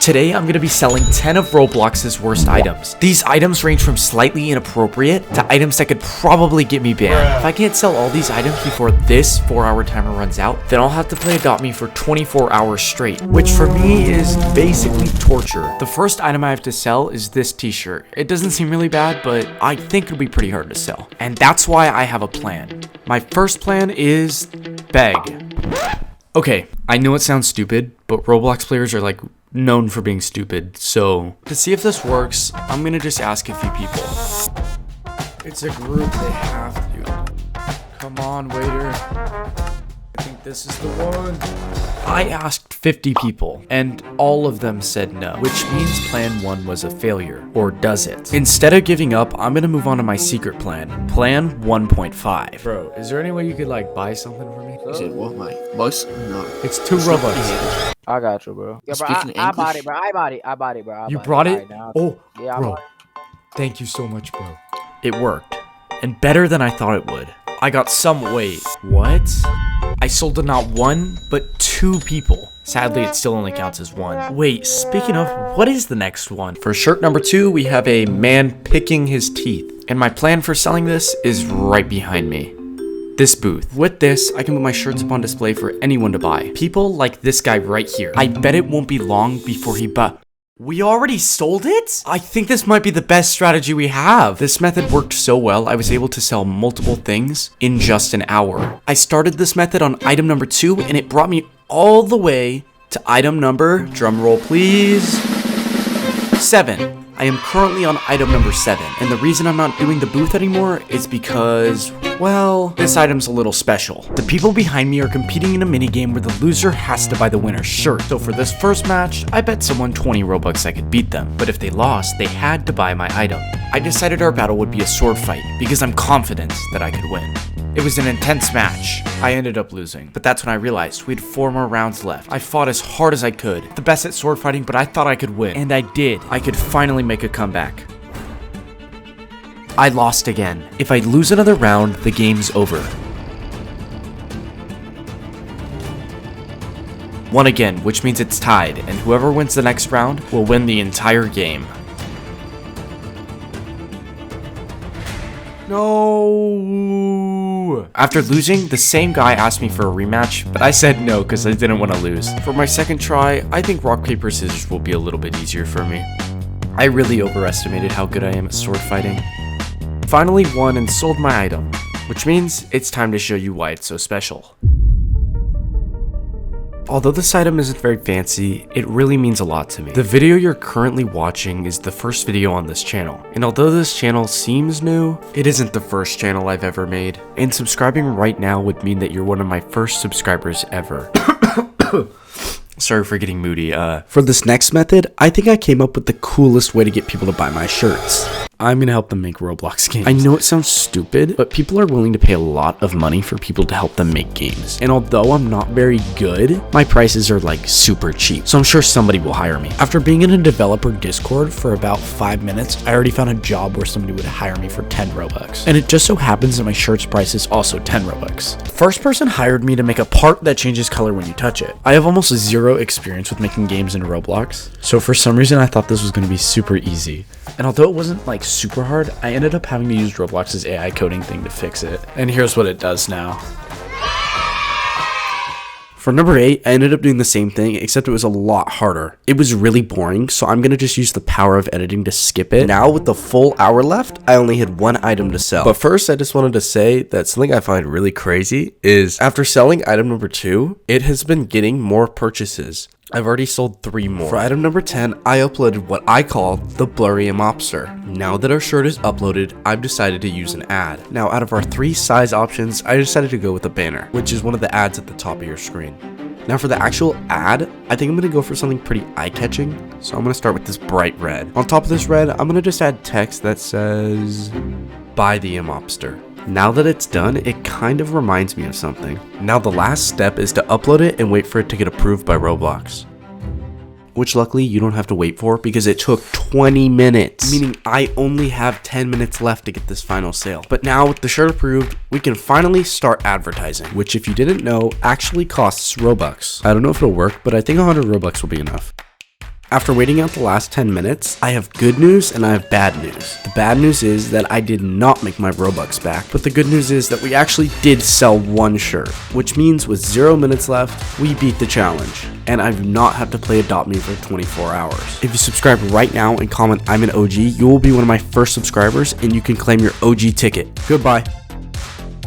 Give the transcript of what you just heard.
Today, I'm going to be selling 10 of Roblox's worst items. These items range from slightly inappropriate to items that could probably get me banned. If I can't sell all these items before this 4-hour timer runs out, then I'll have to play Adopt Me for 24 hours straight, which for me is basically torture. The first item I have to sell is this t-shirt. It doesn't seem really bad, but I think it'll be pretty hard to sell. And that's why I have a plan. My first plan is beg. Okay, I know it sounds stupid, but Roblox players are like known for being stupid, so to see if this works, I'm gonna just ask a few people. It's a group, they have to. Come on, waiter. I think this is the one. I asked 50 people, and all of them said no, which means plan 1 was a failure, or does it? Instead of giving up, I'm gonna move on to my secret plan, plan 1.5. Bro, is there any way you could like buy something for me? You said what, mate? Most? No. It's 2 Robux. I got you, bro. Yeah, bro, I bought it, bro. I bought it, bro. You brought it? Right, oh, yeah, bro. Thank you so much, bro. It worked. And better than I thought it would. I got some weight. What? I sold to not 1, but 2 people. Sadly, it still only counts as 1. Wait, speaking of, what is the next one? For shirt number 2, we have a man picking his teeth. And my plan for selling this is right behind me. This booth. With this, I can put my shirts up on display for anyone to buy. People like this guy right here. I bet it won't be long before he We already sold it? I think this might be the best strategy we have. This method worked so well, I was able to sell multiple things in just an hour. I started this method on item number 2, and it brought me all the way to item number, drum roll please, 7. I am currently on item number 7, and the reason I'm not doing the booth anymore is because, well, this item's a little special. The people behind me are competing in a minigame where the loser has to buy the winner's shirt. So for this first match, I bet someone 20 Robux I could beat them, but if they lost, they had to buy my item. I decided our battle would be a sword fight because I'm confident that I could win. It was an intense match. I ended up losing, but that's when I realized we had 4 more rounds left. I fought as hard as I could, the best at sword fighting, but I thought I could win, and I did. I could finally make a comeback. I lost again. If I lose another round, the game's over. Won again, which means it's tied, and whoever wins the next round will win the entire game. No. After losing, the same guy asked me for a rematch, but I said no because I didn't want to lose. For my second try, I think rock, paper, scissors will be a little bit easier for me. I really overestimated how good I am at sword fighting. Finally won and sold my item, which means it's time to show you why it's so special. Although this item isn't very fancy, it really means a lot to me. The video you're currently watching is the first video on this channel, and although this channel seems new, it isn't the first channel I've ever made, and subscribing right now would mean that you're one of my first subscribers ever. Sorry for getting moody. For this next method, I think I came up with the coolest way to get people to buy my shirts. I'm gonna help them make Roblox games. I know it sounds stupid, but people are willing to pay a lot of money for people to help them make games. And although I'm not very good, my prices are like super cheap, so I'm sure somebody will hire me. After being in a developer Discord for about 5 minutes, I already found a job where somebody would hire me for 10 Robux. And it just so happens that my shirt's price is also 10 Robux. The first person hired me to make a part that changes color when you touch it. I have almost 0 experience with making games in Roblox, so for some reason I thought this was gonna be super easy. And although it wasn't like super hard, I ended up having to use Roblox's AI coding thing to fix it. And here's what it does now. For number 8, I ended up doing the same thing, except it was a lot harder. It was really boring, so I'm gonna just use the power of editing to skip it. Now with the full hour left, I only had 1 item to sell. But first, I just wanted to say that something I find really crazy is after selling item number 2, it has been getting more purchases. I've already sold 3 more. For item number 10, I uploaded what I call the blurry mobster. Now that our shirt is uploaded, I've decided to use an ad. Now out of our 3 size options, I decided to go with a banner, which is one of the ads at the top of your screen. Now for the actual ad, I think I'm going to go for something pretty eye-catching, so I'm going to start with this bright red. On top of this red, I'm going to just add text that says, "Buy the mobster." Now that it's done, it kind of reminds me of something. Now the last step is to upload it and wait for it to get approved by Roblox. Which luckily you don't have to wait for because it took 20 minutes. Meaning I only have 10 minutes left to get this final sale. But now with the shirt approved, we can finally start advertising. Which if you didn't know, actually costs Robux. I don't know if it'll work, but I think 100 Robux will be enough. After waiting out the last 10 minutes, I have good news and I have bad news. The bad news is that I did not make my Robux back, but the good news is that we actually did sell one shirt, which means with 0 minutes left, we beat the challenge, and I do not have to play Adopt Me for 24 hours. If you subscribe right now and comment I'm an OG, you will be one of my first subscribers and you can claim your OG ticket. Goodbye.